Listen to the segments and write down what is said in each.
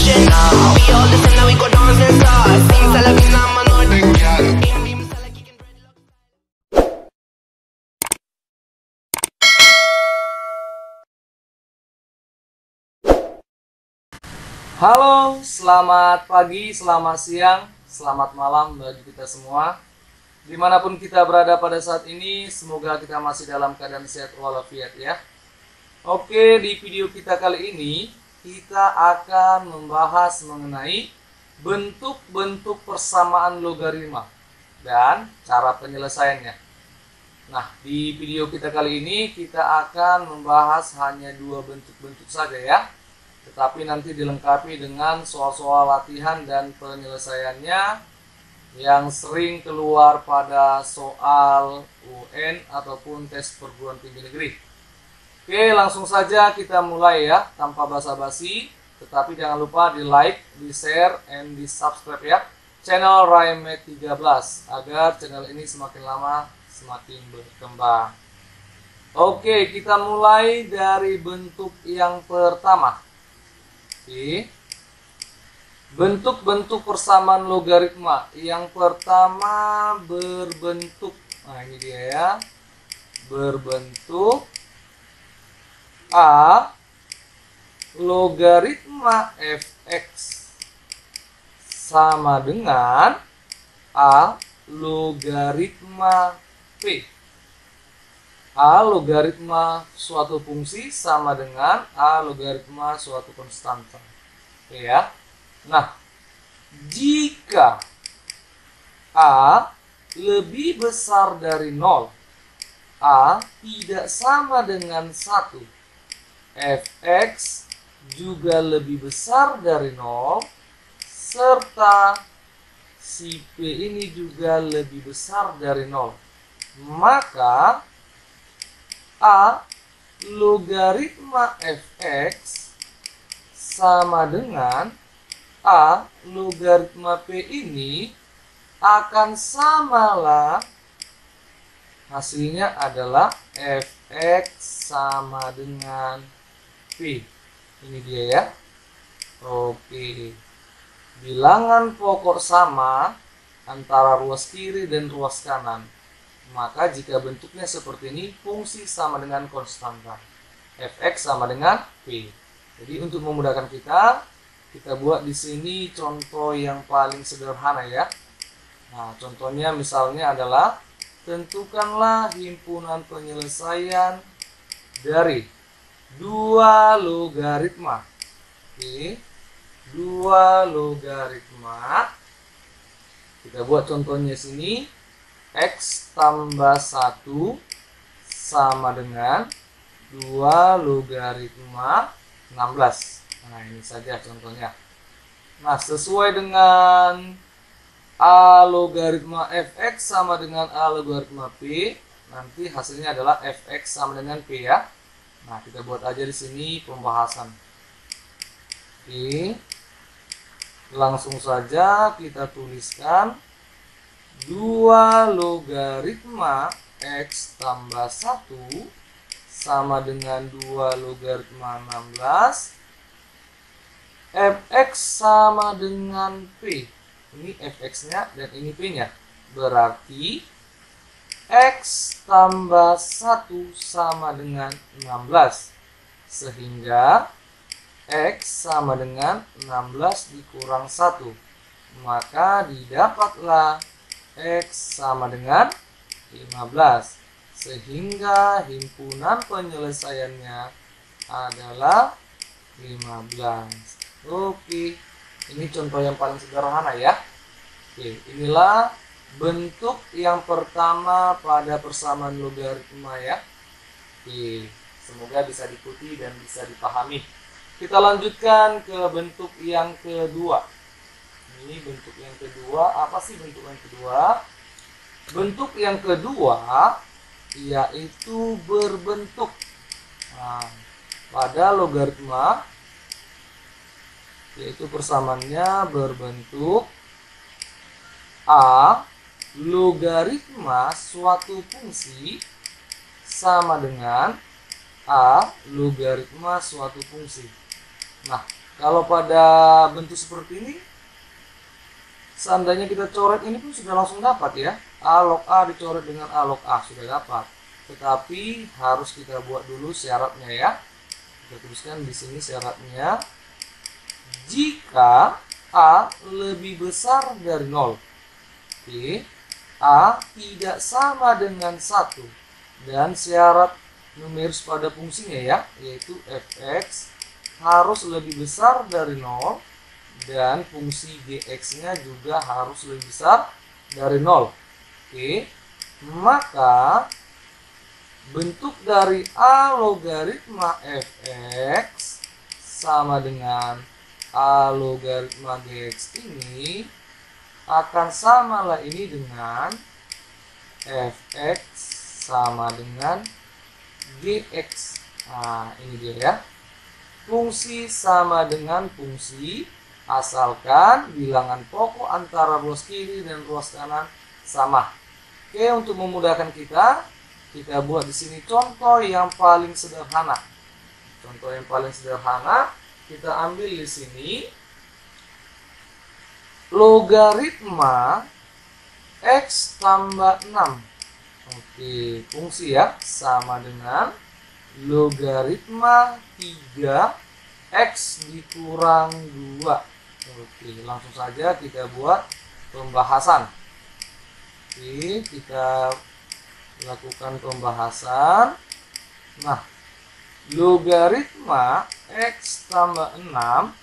attention now. We all listen now, we go dance and start. Sing Salavina, man, Halo, selamat pagi, selamat siang, selamat malam bagi kita semua. Dimanapun kita berada pada saat ini, semoga kita masih dalam keadaan sehat walafiat ya. Oke, di video kita kali ini, kita akan membahas mengenai bentuk-bentuk persamaan logaritma dan cara penyelesaiannya. Nah, di video kita kali ini, kita akan membahas hanya dua bentuk-bentuk saja ya. Tetapi nanti dilengkapi dengan soal-soal latihan dan penyelesaiannya yang sering keluar pada soal UN ataupun tes perguruan tinggi negeri. Oke, langsung saja kita mulai ya, tanpa basa-basi. Tetapi jangan lupa di like, di share, and di subscribe ya channel Raimet 13 agar channel ini semakin lama semakin berkembang. Oke, kita mulai dari bentuk yang pertama. Bentuk-bentuk persamaan logaritma. Yang pertama berbentuk, nah ini dia ya, berbentuk A logaritma fx sama dengan A logaritma p. A logaritma suatu fungsi sama dengan A logaritma suatu konstanta. Oke ya. Nah, jika A lebih besar dari 0, A tidak sama dengan 1, fx juga lebih besar dari 0, serta si P ini juga lebih besar dari 0, maka A logaritma fx sama dengan A logaritma P ini akan samalah, hasilnya adalah fx sama dengan P. Ini dia ya. Oke, bilangan pokok sama antara ruas kiri dan ruas kanan. Maka jika bentuknya seperti ini, fungsi sama dengan konstanta. Fx sama dengan P. Jadi untuk memudahkan kita buat di sini contoh yang paling sederhana ya. Nah, contohnya misalnya adalah tentukanlah himpunan penyelesaian dari dua logaritma. Oke, dua logaritma. Kita buat contohnya sini. X tambah 1 sama dengan 2 logaritma 16. Nah, ini saja contohnya. Nah, sesuai dengan A logaritma fx sama dengan A logaritma P, nanti hasilnya adalah fx sama dengan P ya. Nah, kita buat aja di sini pembahasan. Oke. Langsung saja kita tuliskan 2 logaritma X tambah 1 sama dengan 2 logaritma 16. Fx sama dengan P. Ini Fx-nya dan ini P-nya. Berarti X tambah 1 sama dengan 16. Sehingga X sama dengan 16 dikurang 1. Maka didapatlah X sama dengan 15, sehingga himpunan penyelesaiannya adalah 15. Oke, ini contoh yang paling sederhana ya. Oke, inilah bentuk yang pertama pada persamaan logaritma ya. Oke, semoga bisa diikuti dan bisa dipahami. Kita lanjutkan ke bentuk yang kedua. Ini bentuk yang kedua. Apa sih bentuk yang kedua? Bentuk yang kedua yaitu berbentuk pada logaritma, yaitu persamaannya berbentuk A logaritma suatu fungsi sama dengan A logaritma suatu fungsi. Nah, Kalau pada bentuk seperti ini, seandainya kita coret ini pun sudah langsung dapat ya. A log A dicoret dengan A log A sudah dapat. Tetapi harus kita buat dulu syaratnya ya. Kita tuliskan di sini syaratnya. Jika A lebih besar dari 0. Oke. A tidak sama dengan 1. Dan syarat numeris pada fungsinya ya, yaitu fx harus lebih besar dari 0 dan fungsi gx-nya juga harus lebih besar dari 0. Oke, maka bentuk dari A logaritma fx sama dengan A logaritma gx ini akan samalah ini dengan fx sama dengan gx. Nah, ini dia ya. Fungsi sama dengan fungsi asalkan bilangan pokok antara ruas kiri dan ruas kanan sama. Oke, untuk memudahkan kita buat di sini contoh yang paling sederhana. Contoh yang paling sederhana kita ambil di sini logaritma x tambah 6. Oke, fungsi ya sama dengan logaritma 3x dikurang 2. Oke, langsung saja kita buat pembahasan. Oke, kita lakukan pembahasan. Nah, logaritma x tambah 6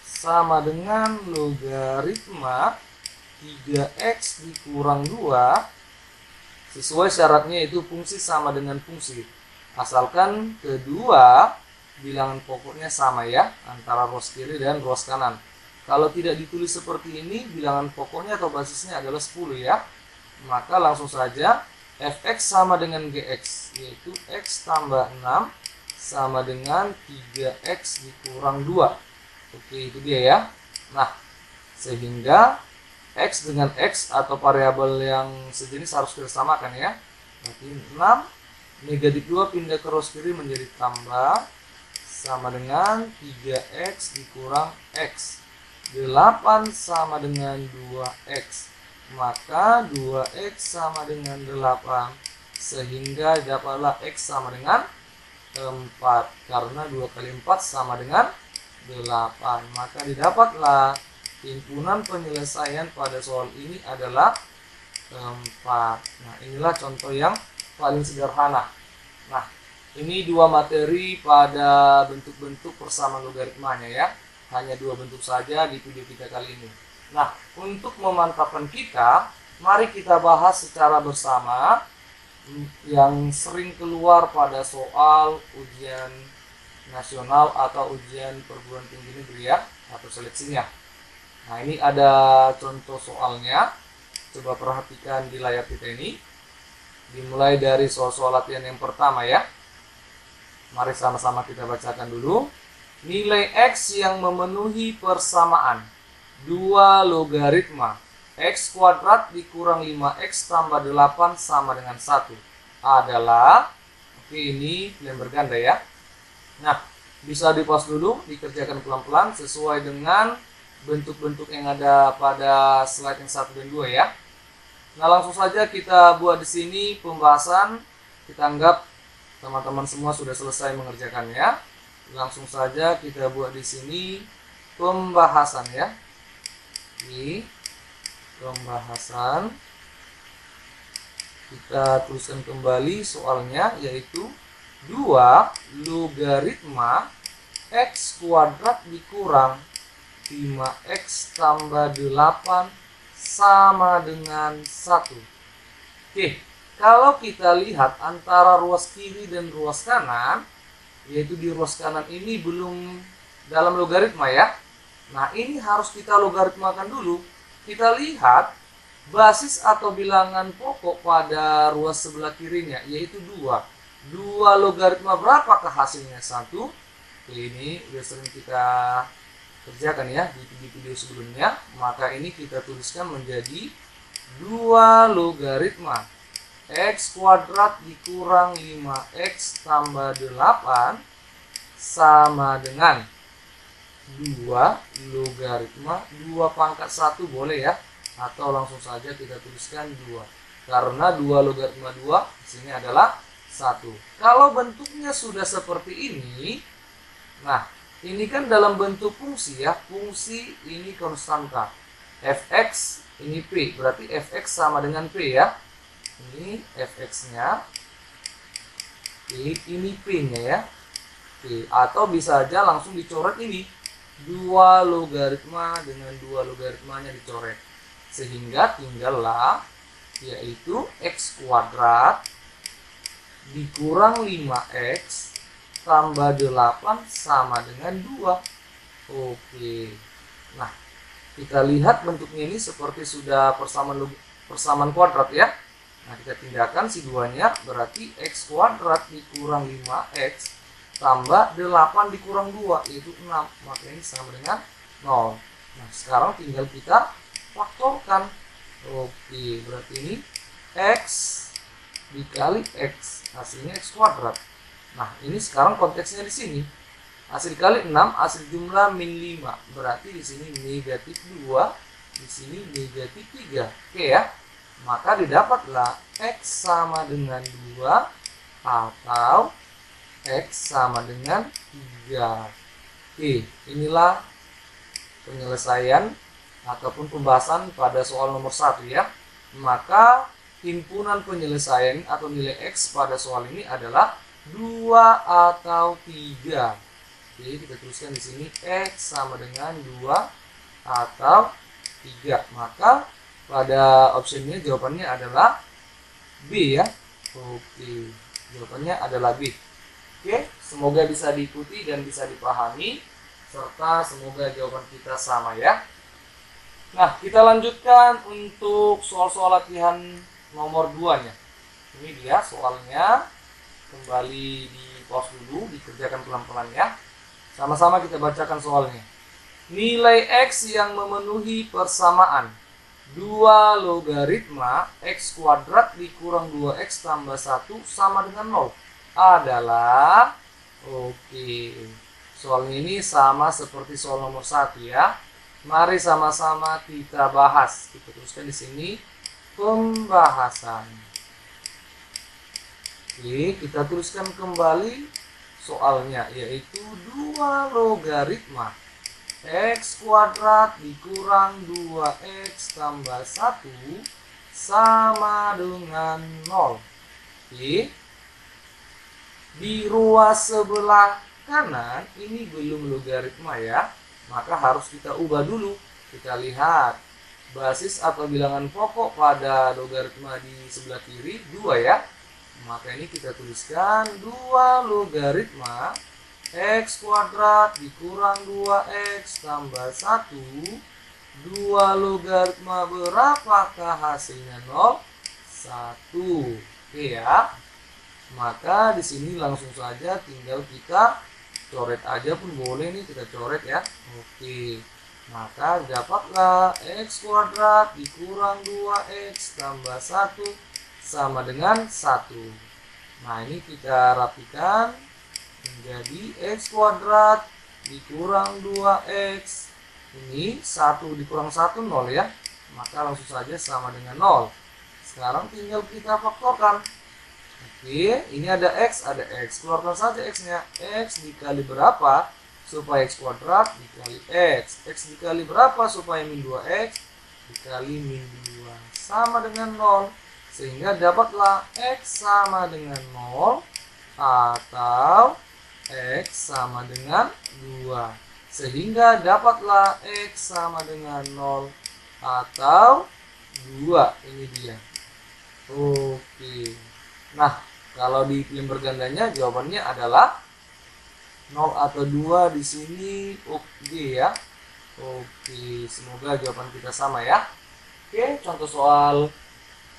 sama dengan logaritma 3x dikurang 2. Sesuai syaratnya itu fungsi sama dengan fungsi. Asalkan kedua bilangan pokoknya sama ya, antara ruas kiri dan ruas kanan. Kalau tidak ditulis seperti ini, bilangan pokoknya atau basisnya adalah 10 ya. Maka langsung saja fx sama dengan gx, yaitu x tambah 6 sama dengan 3x dikurang 2. Oke, itu dia ya. Nah, sehingga x dengan x atau variabel yang sejenis harus kita samakan ya. Berarti 6 negatif 2 pindah ke ruas kiri menjadi tambah sama dengan 3x dikurang x. 8 sama dengan 2x. Maka 2x sama dengan 8. Sehingga dapatlah x sama dengan 4. Karena 2 kali 4 sama dengan 8. Maka didapatlah himpunan penyelesaian pada soal ini adalah 4. Nah, inilah contoh yang paling sederhana. Nah, ini dua materi pada bentuk-bentuk persamaan logaritmanya ya. Hanya dua bentuk saja di video kita kali ini. Nah, untuk memantapkan kita, mari kita bahas secara bersama yang sering keluar pada soal ujian nasional atau ujian perguruan tinggi negeri ya, atau seleksinya. Nah, ini ada contoh soalnya. Coba perhatikan di layar kita ini. Dimulai dari soal-soal latihan yang pertama ya. Mari sama-sama kita bacakan dulu. Nilai x yang memenuhi persamaan 2 logaritma x kuadrat dikurang 5x tambah 8 sama dengan 1 adalah, oke, ini pilihan berganda ya. Nah, bisa dipas dulu, dikerjakan pelan-pelan sesuai dengan bentuk-bentuk yang ada pada slide yang 1 dan 2 ya. Nah, langsung saja kita buat di sini pembahasan. Kita anggap teman-teman semua sudah selesai mengerjakannya. Langsung saja kita buat di sini pembahasan ya. Ini pembahasan. Kita tuliskan kembali soalnya, yaitu 2 logaritma x kuadrat dikurang 5x tambah 8 sama dengan 1. Oke, kalau kita lihat antara ruas kiri dan ruas kanan, yaitu di ruas kanan ini belum dalam logaritma ya. Nah, ini harus kita logaritmakan dulu. Kita lihat basis atau bilangan pokok pada ruas sebelah kirinya, yaitu 2. 2 logaritma berapakah hasilnya? 1. Ini sudah sering kita kerjakan ya di video sebelumnya. Maka ini kita tuliskan menjadi 2 logaritma x kuadrat dikurang 5x tambah 8 sama dengan 2 logaritma 2 pangkat 1 boleh ya, atau langsung saja kita tuliskan 2 karena 2 logaritma 2 di sini adalah 1. Kalau bentuknya sudah seperti ini, nah ini kan dalam bentuk fungsi ya, fungsi ini konstanta fx, ini p, berarti fx sama dengan p ya, ini fx nya, ini p nya ya, p. Atau bisa aja langsung dicoret ini 2 logaritma dengan 2 logaritmanya dicoret, sehingga tinggallah yaitu x kuadrat dikurang 5x tambah 8 sama dengan 2. Oke. Nah, kita lihat bentuknya ini seperti sudah persamaan kuadrat ya. Nah, kita tindakan si 2-nya, berarti x kuadrat dikurang 5x tambah 8 dikurang 2, yaitu 6. Maka ini sama dengan 0. Nah, sekarang tinggal kita faktorkan. Oke, berarti ini x dikali x, hasilnya x kuadrat. Nah, ini sekarang konteksnya di sini. Hasil dikali 6, hasil jumlah min 5. Berarti di sini negatif 2, di sini negatif 3. Oke ya. Maka didapatlah x sama dengan 2 atau x sama dengan 3. Oke, inilah penyelesaian ataupun pembahasan pada soal nomor 1 ya. Maka himpunan penyelesaian atau nilai x pada soal ini adalah 2 atau 3. Oke, kita tuliskan di sini x sama dengan 2 atau 3. Maka pada optionnya jawabannya adalah B ya. Oke, jawabannya adalah B. Oke, semoga bisa diikuti dan bisa dipahami, serta semoga jawaban kita sama ya. Nah, kita lanjutkan untuk soal-soal latihan nomor 2-nya. Ini dia soalnya. Kembali di pause dulu, dikerjakan pelan-pelan ya. Sama-sama kita bacakan soalnya. Nilai x yang memenuhi persamaan 2 logaritma x kuadrat dikurang 2x tambah 1 sama dengan 0 adalah, oke, soalnya ini sama seperti soal nomor 1 ya. Mari sama-sama kita bahas. Kita tuliskan di sini pembahasan. Oke, kita tuliskan kembali soalnya, yaitu 2 logaritma x kuadrat dikurang 2x tambah 1 sama dengan 0. Oke. Di ruas sebelah kanan ini belum logaritma ya, maka harus kita ubah dulu. Kita lihat basis atau bilangan pokok pada logaritma di sebelah kiri 2 ya. Maka ini kita tuliskan 2 logaritma x kuadrat dikurang 2x tambah 1. 2 logaritma berapakah hasilnya? 0, 1. Oke ya. Maka di sini langsung saja tinggal kita coret aja pun boleh nih, kita coret ya. Oke. Maka dapatlah x kuadrat dikurang 2x tambah 1 sama dengan 1. Nah, ini kita rapikan menjadi x kuadrat dikurang 2x. Ini 1 dikurang 1, 0 ya. Maka langsung saja sama dengan 0. Sekarang tinggal kita faktorkan. Oke, ini ada x, ada x. Keluarkan saja x-nya. X dikali berapa supaya x kuadrat dikali x. X dikali berapa supaya min 2x dikali min 2 sama dengan 0. Sehingga dapatlah x sama dengan 0 atau x sama dengan 2. Sehingga dapatlah x sama dengan 0 atau 2. Ini dia. Oke. Nah, kalau di film bergandanya jawabannya adalah 0 atau 2 di sini. Oke ya. Oke, semoga jawaban kita sama ya. Oke, contoh soal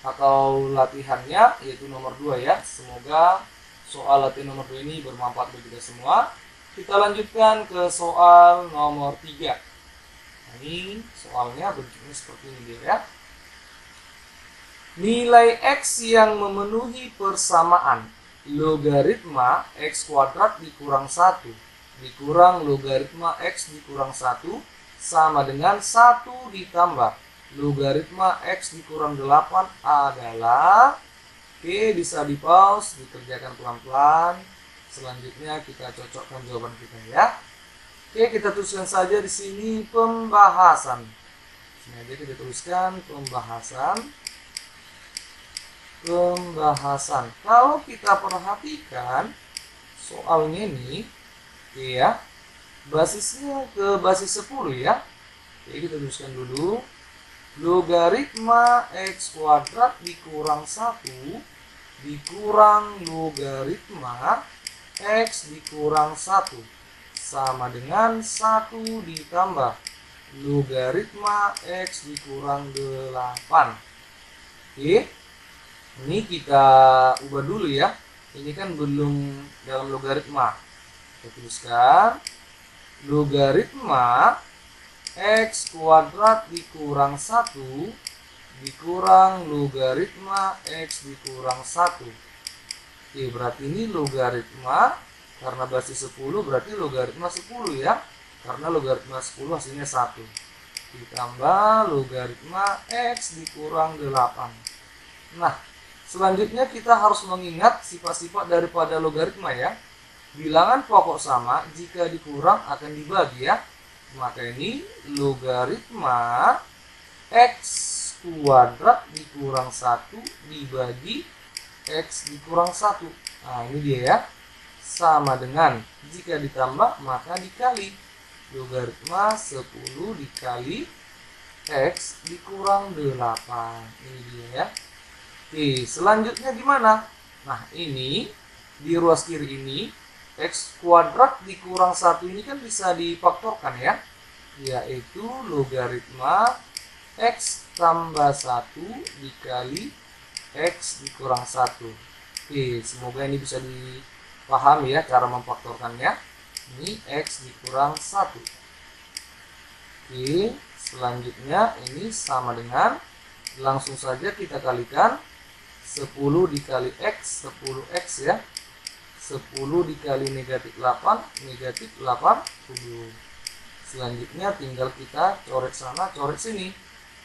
atau latihannya yaitu nomor 2 ya. Semoga soal latihan nomor 2 ini bermanfaat bagi kita semua. Kita lanjutkan ke soal nomor 3. Nah, ini soalnya bentuknya seperti ini dia ya. Nilai x yang memenuhi persamaan logaritma x kuadrat dikurang 1 dikurang logaritma X dikurang 1 sama dengan 1 ditambah logaritma X dikurang 8 adalah, oke, bisa di pause, dikerjakan pelan-pelan. Selanjutnya kita cocokkan jawaban kita ya. Oke, kita tuliskan saja di sini pembahasan. Sini aja kita tuliskan pembahasan. Kalau kita perhatikan soalnya ini, oke ya, basisnya ke basis 10 ya. Oke, kita tuliskan dulu. Logaritma X kuadrat dikurang 1 dikurang logaritma X dikurang 1 sama dengan 1 ditambah logaritma X dikurang 8. Oke, ini kita ubah dulu ya. Ini kan belum dalam logaritma. Kita tuliskan logaritma X kuadrat dikurang 1 dikurang logaritma X dikurang 1. Oke, berarti ini logaritma, karena basis 10 berarti logaritma 10 ya. Karena logaritma 10 hasilnya 1. Ditambah logaritma X dikurang 8. Nah, selanjutnya kita harus mengingat sifat-sifat daripada logaritma ya. Bilangan pokok sama jika dikurang akan dibagi ya. Maka ini logaritma X kuadrat dikurang 1 dibagi X dikurang 1. Nah, ini dia ya. Sama dengan jika ditambah maka dikali. Logaritma 10 dikali X dikurang 8. Ini dia ya. Oke, selanjutnya gimana? Nah, ini di ruas kiri ini X kuadrat dikurang 1 ini kan bisa difaktorkan ya, yaitu logaritma X tambah 1 dikali X dikurang 1. Oke, semoga ini bisa dipahami ya cara memfaktorkannya. Ini X dikurang 1. Oke, selanjutnya ini sama dengan, langsung saja kita kalikan 10 dikali X, 10X ya. 10 dikali negatif 8, negatif 80. Selanjutnya tinggal kita coret sana, coret sini.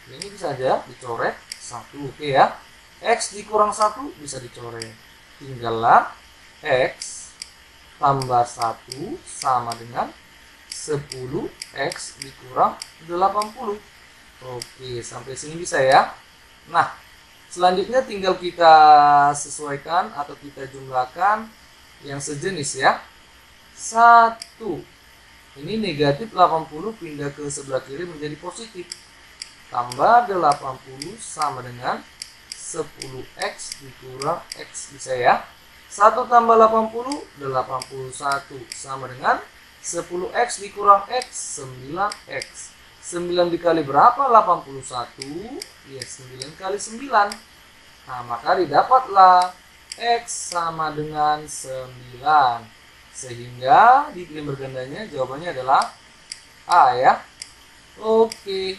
Ini bisa aja dicoret 1, oke ya. X dikurang 1 bisa dicoret. Tinggallah X tambah 1 sama dengan 10X dikurang 80. Oke, sampai sini bisa ya. Nah, selanjutnya tinggal kita sesuaikan atau kita jumlahkan yang sejenis ya. 1. Ini negatif 80 pindah ke sebelah kiri menjadi positif. Tambah 80 sama dengan 10X dikurang X, bisa ya. 1 tambah 80, 81 sama dengan 10X dikurang X, 9X. 9 dikali berapa? 81. Ya, 9 kali 9. Nah, maka didapatlah X sama dengan 9. Sehingga di pilihan bergandanya jawabannya adalah A ya. Oke.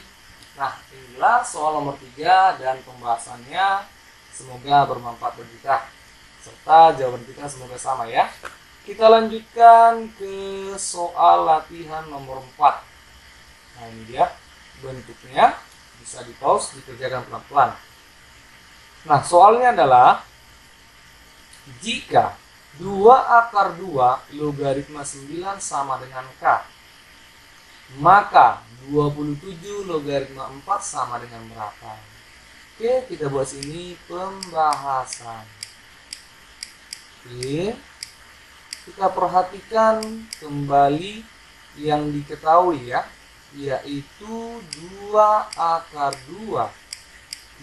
Nah, inilah soal nomor 3 dan pembahasannya. Semoga bermanfaat bagi kita. Serta jawaban kita semoga sama ya. Kita lanjutkan ke soal latihan nomor 4. Nah, ini dia bentuknya. Bisa di pause, dikerjakan pelan-pelan. Nah, soalnya adalah jika 2 akar 2 logaritma 9 sama dengan K, maka 27 logaritma 4 sama dengan berapa? Oke, kita buat sini pembahasan. Oke, kita perhatikan kembali yang diketahui ya, yaitu 2 akar 2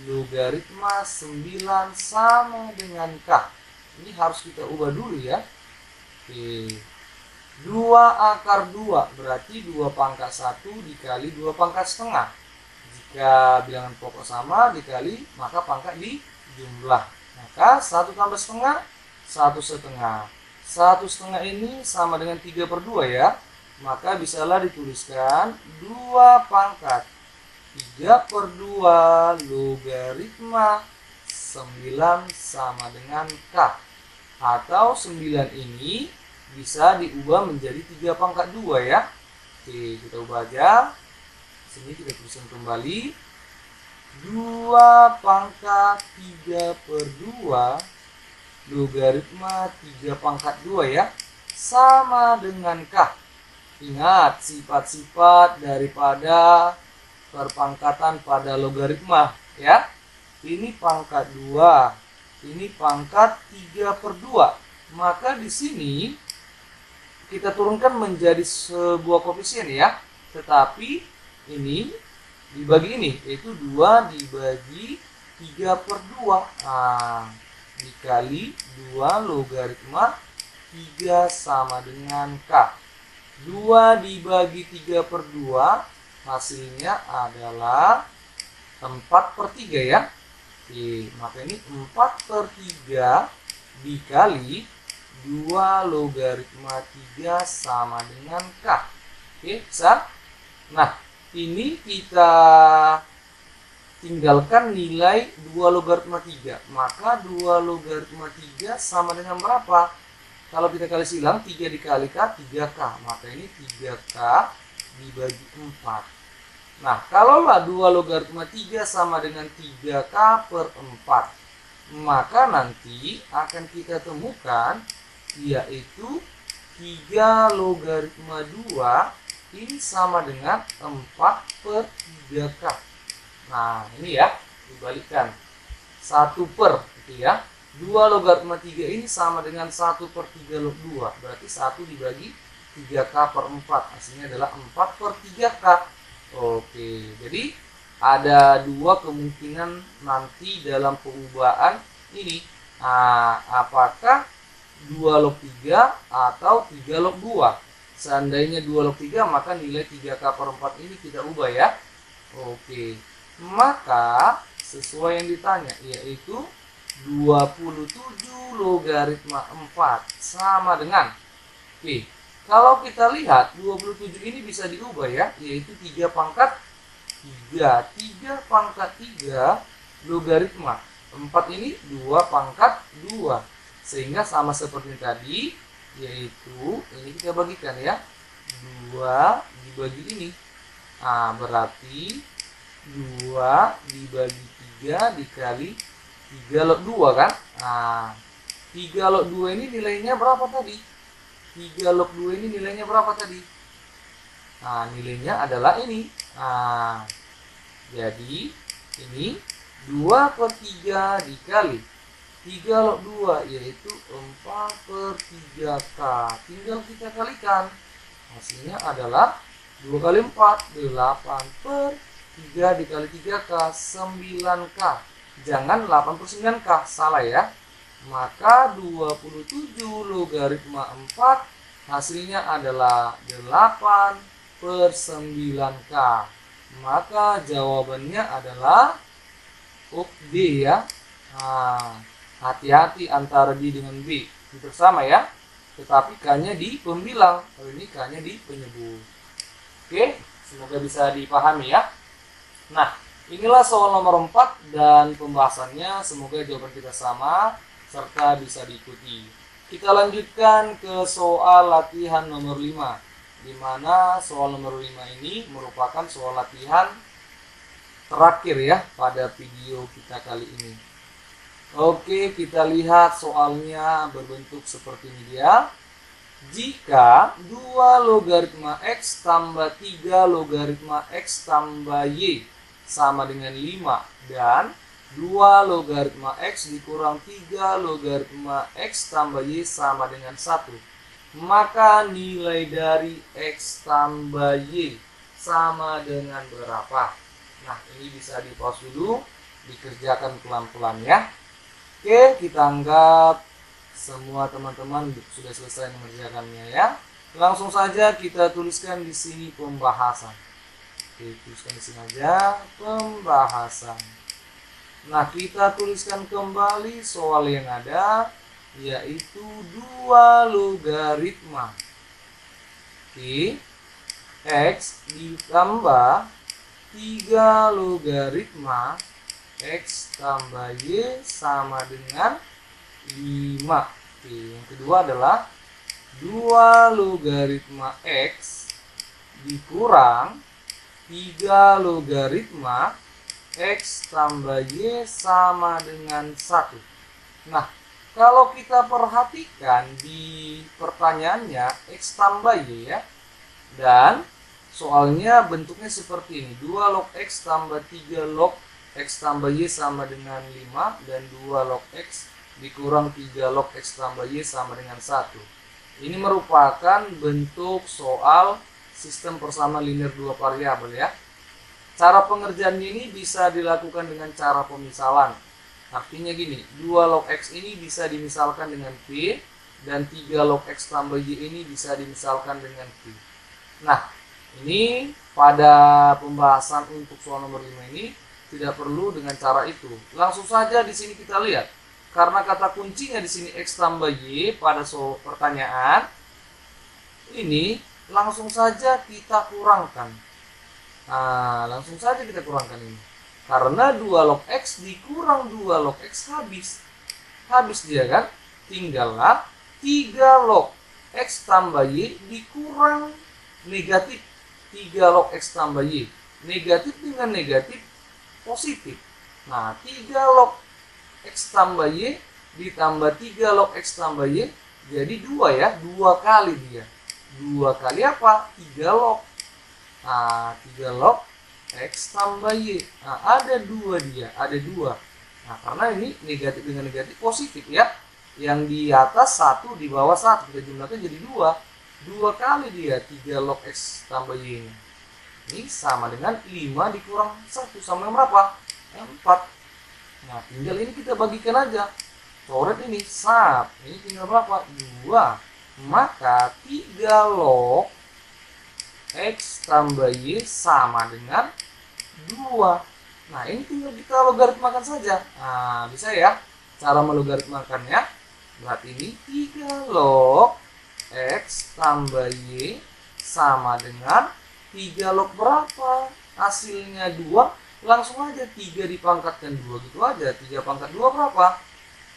logaritma 9 sama dengan K. Ini harus kita ubah dulu ya. Oke. 2 akar 2 berarti 2 pangkat 1 dikali 2 pangkat setengah. Jika bilangan pokok sama dikali maka pangkat dijumlah. Maka 1 tambah setengah 1 setengah. 1 setengah ini sama dengan 3/2 ya. Maka bisalah dituliskan 2 pangkat 3/2 logaritma 9 sama dengan K. Atau 9 ini bisa diubah menjadi 3 pangkat 2 ya. Oke, kita ubah aja. Sini kita tuliskan kembali. 2 pangkat 3 per 2 logaritma 3 pangkat 2 ya, sama dengan K. Ingat sifat-sifat daripada perpangkatan pada logaritma ya. Ini pangkat 2, ini pangkat 3 per 2. Maka di sini kita turunkan menjadi sebuah koefisien ya. Tetapi ini dibagi ini, yaitu 2 dibagi 3 per 2. Nah, dikali 2 logaritma 3 sama dengan K. 2 dibagi 3 per 2 hasilnya adalah 4 per 3 ya. Oke, maka ini 4 per 3 dikali 2 logaritma 3 sama dengan K. Oke, bisa? Nah, ini kita tinggalkan nilai 2 logaritma 3. Maka 2 logaritma 3 sama dengan berapa? Kalau kita kali silang, 3 dikali K, 3K. Maka ini 3K dibagi 4. Nah, kalaulah 2 logaritma 3 sama dengan 3K per 4. Maka nanti akan kita temukan yaitu 3 logaritma 2 ini sama dengan 4 per 3K. Nah, ini ya, dibalikkan. 1 per, gitu ya. 2 logaritma 3 ini sama dengan 1 per 3 log 2. Berarti 1 dibagi 3K per 4. Hasilnya adalah 4 per 3K. Oke, jadi ada 2 kemungkinan nanti dalam perubahan ini. Nah, apakah 2 log 3 atau 3 log 2? Seandainya 2 log 3, maka nilai 3K per 4 ini kita ubah ya. Oke, maka sesuai yang ditanya, yaitu 27 logaritma 4 sama dengan, oke, kalau kita lihat 27 ini bisa diubah ya, yaitu 3 pangkat 3. 3 pangkat 3 logaritma 4 ini 2 pangkat 2. Sehingga sama seperti tadi, yaitu ini kita bagikan ya, 2 dibagi ini. Nah, berarti 2 dibagi 3 dikali 3 log 2 kan. Nah, 3 log 2 ini nilainya berapa tadi? 3 log 2 ini nilainya berapa tadi? Nah, nilainya adalah ini. Nah, jadi ini 2 per 3 dikali 3 log 2, yaitu 4 per 3K. Tinggal kita kalikan. Hasilnya adalah 2 kali 4, 8 per 3 dikali 3K, 9K. Jangan 8 per 9K, salah ya. Maka 27 logaritma 4 hasilnya adalah 8 per 9K. Maka jawabannya adalah D ya. Nah, hati-hati antara D dengan B. Itu sama ya. Tetapi K-nya di pembilang. Kalau ini K-nya di penyebut. Oke, semoga bisa dipahami ya. Nah, inilah soal nomor 4 dan pembahasannya. Semoga jawaban kita sama serta bisa diikuti. Kita lanjutkan ke soal latihan nomor 5, di mana soal nomor 5 ini merupakan soal latihan terakhir ya pada video kita kali ini. Oke, kita lihat soalnya berbentuk seperti ini dia. Jika 2 logaritma X tambah 3 logaritma X tambah Y sama dengan 5 dan 2 logaritma X dikurang 3 logaritma X tambah Y sama dengan 1, maka nilai dari X tambah Y sama dengan berapa? Nah, ini bisa di pause dulu, dikerjakan pelan-pelan ya. Oke, kita anggap semua teman-teman sudah selesai mengerjakannya ya. Langsung saja kita tuliskan di sini pembahasan. Oke, tuliskan di sini aja pembahasan. Nah, kita tuliskan kembali soal yang ada, yaitu 2 logaritma X ditambah 3 logaritma X tambah Y sama dengan 5. Oke, yang kedua adalah 2 logaritma X dikurang 3 logaritma X tambah Y sama dengan 1. Nah, kalau kita perhatikan di pertanyaannya X tambah Y ya, dan soalnya bentuknya seperti ini. 2 log X tambah 3 log X tambah Y sama dengan 5, dan 2 log X dikurang 3 log X tambah Y sama dengan 1. Ini merupakan bentuk soal sistem persamaan linear 2 variabel ya. Cara pengerjaan ini bisa dilakukan dengan cara pemisalan. Artinya gini, 2 log X ini bisa dimisalkan dengan P, dan 3 log X tambah Y ini bisa dimisalkan dengan P. Nah, ini pada pembahasan untuk soal nomor 5 ini tidak perlu dengan cara itu. Langsung saja di sini kita lihat. Karena kata kuncinya di sini X tambah Y pada pertanyaan ini, langsung saja kita kurangkan. Nah, langsung saja kita kurangkan ini. Karena 2 log X dikurang 2 log X habis. Habis dia kan? Tinggallah 3 log X tambah Y dikurang negatif 3 log X tambah Y. Negatif dengan negatif positif. Nah, 3 log X tambah Y ditambah 3 log X tambah Y jadi 2 ya, 2 kali dia. 2 kali apa? 3 log. Nah, 3 log X tambah Y. Nah, ada 2 dia, ada 2. Nah, karena ini negatif dengan negatif positif ya. Yang di atas 1, di bawah 1, kita jumlahkan jadi 2. 2 kali dia, 3 log X tambah Y ini. Ini sama dengan 5 dikurang 1 sama dengan berapa? 4. Nah, tinggal ini kita bagikan aja. Coret ini, sat. Ini tinggal berapa? 2. Maka 3 log X tambah Y sama dengan 2. Nah, ini tinggal kita logaritmakan saja. Nah, bisa ya cara melogaritmakannya. Berarti ini 3 log X tambah Y sama dengan 3 log berapa? Hasilnya 2. Langsung aja 3 dipangkatkan 2 gitu aja. 3 pangkat 2 berapa?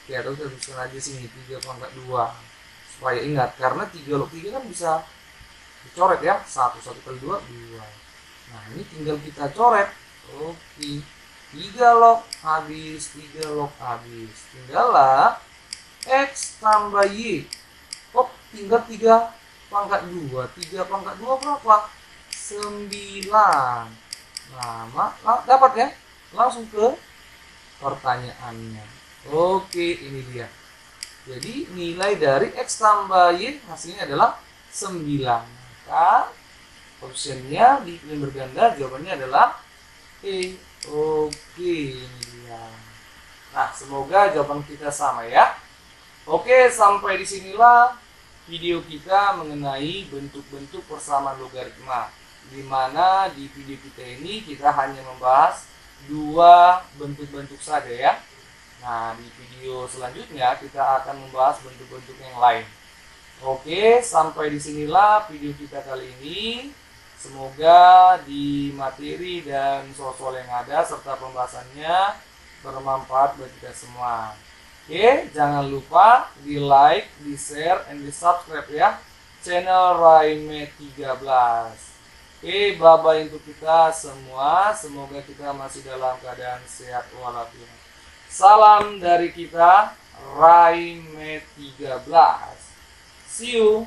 Oke, atau kita tuliskan aja sini 3 pangkat 2. Supaya ingat, karena 3 log 3 kan bisa dicoret ya. 1 kali 2, 2. Nah, ini tinggal kita coret. Oke. 3 log habis, 3 log habis. Tinggallah X tambah Y. Oh, tinggal 3 pangkat 2. 3 pangkat 2 berapa? 9. Nah, dapat ya? Langsung ke pertanyaannya. Oke, ini dia. Jadi nilai dari X tambah Y hasilnya adalah 9. Maka optionnya di pilihan berganda jawabannya adalah E. Oke, ini dia. Nah, semoga jawaban kita sama ya. Oke, sampai disinilah video kita mengenai bentuk-bentuk persamaan logaritma. Di mana di video kita ini kita hanya membahas 2 bentuk-bentuk saja ya. Nah, di video selanjutnya kita akan membahas bentuk-bentuk yang lain. Oke, sampai disinilah video kita kali ini. Semoga di materi dan soal-soal yang ada serta pembahasannya bermanfaat bagi kita semua. Oke, jangan lupa di like, di share, and di subscribe ya channel Raime 13. Oke, bye-bye untuk kita semua. Semoga kita masih dalam keadaan sehat walafiat. Salam dari kita, Raime 13. See you.